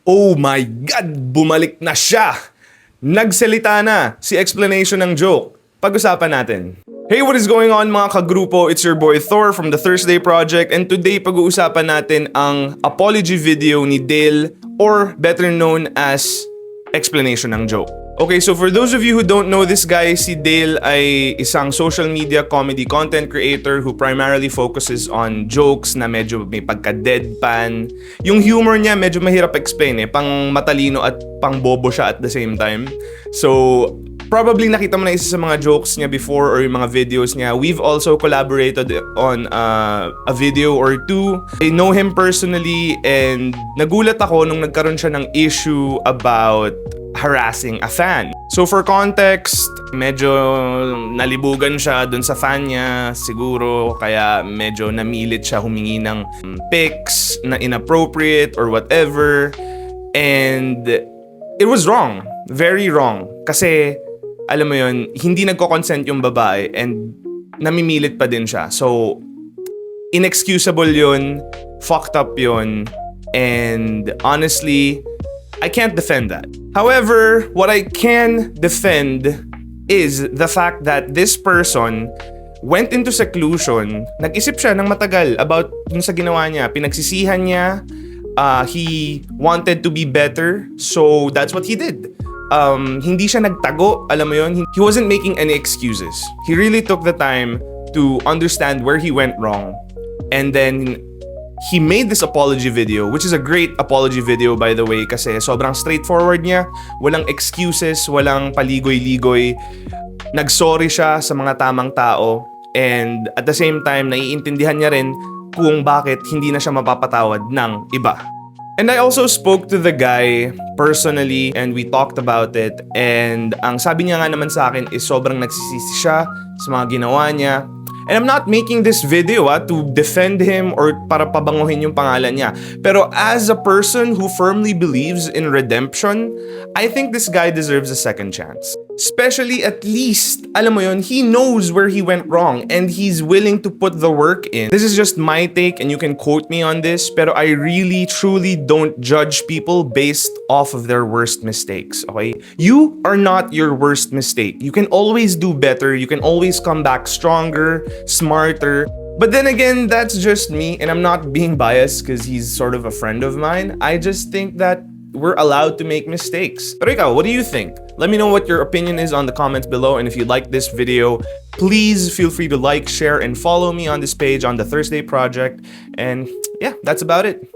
Oh my God! Bumalik na siya! Nagsalita na si explanation ng joke. Pag-usapan natin. Hey, what is going on mga kagrupo? It's your boy Thor from the Thursday Project, and today pag-uusapan natin ang apology video ni Dale, or better known as explanation ng joke. Okay, so for those of you who don't know this guy, si Dale ay isang social media comedy content creator who primarily focuses on jokes na medyo may pagka-deadpan. Yung humor niya medyo mahirap explain pang matalino at pang bobo siya at the same time. So, probably nakita mo na isa sa mga jokes niya before or yung mga videos niya. We've also collaborated on a video or two. I know him personally and nagulat ako nung nagkaroon siya ng issue about harassing a fan. So for context, medyo nalibugan siya dun sa fan niya siguro, kaya medyo namilit siya humingi ng pics na inappropriate or whatever. And it was wrong. Very wrong. Kasi alam mo yun, hindi nagko-consent yung babae and namimilit pa din siya. So, inexcusable yun, fucked up yun, and honestly, I can't defend that. However, what I can defend is the fact that this person went into seclusion, nag-isip siya ng matagal about dun sa ginawa niya, pinagsisihan niya, he wanted to be better, so that's what he did. Hindi siya nagtago, alam mo yun, he wasn't making any excuses. He really took the time to understand where he went wrong, and then he made this apology video, which is a great apology video by the way, kasi sobrang straightforward niya, walang excuses, walang paligoy-ligoy, nagsorry siya sa mga tamang tao, and at the same time, naiintindihan niya rin kung bakit hindi na siya mapapatawad ng iba. And I also spoke to the guy personally and we talked about it, and ang sabi niya nga naman sa akin is sobrang nagsisisi siya sa mga ginawa niya. And I'm not making this video to defend him or para pabanguhin yung pangalan niya. Pero as a person who firmly believes in redemption, I think this guy deserves a second chance. Especially at least, alam mo yun, he knows where he went wrong and he's willing to put the work in. This is just my take and you can quote me on this, pero I really, truly don't judge people based off of their worst mistakes, okay? You are not your worst mistake. You can always do better. You can always come back stronger, smarter. But then again, that's just me, and I'm not being biased because he's sort of a friend of mine. I just think that we're allowed to make mistakes. Pero ikaw, what do you think? Let me know what your opinion is on the comments below, and if you like this video, please feel free to like, share, and follow me on this page on the Thursday Project. And yeah, that's about it.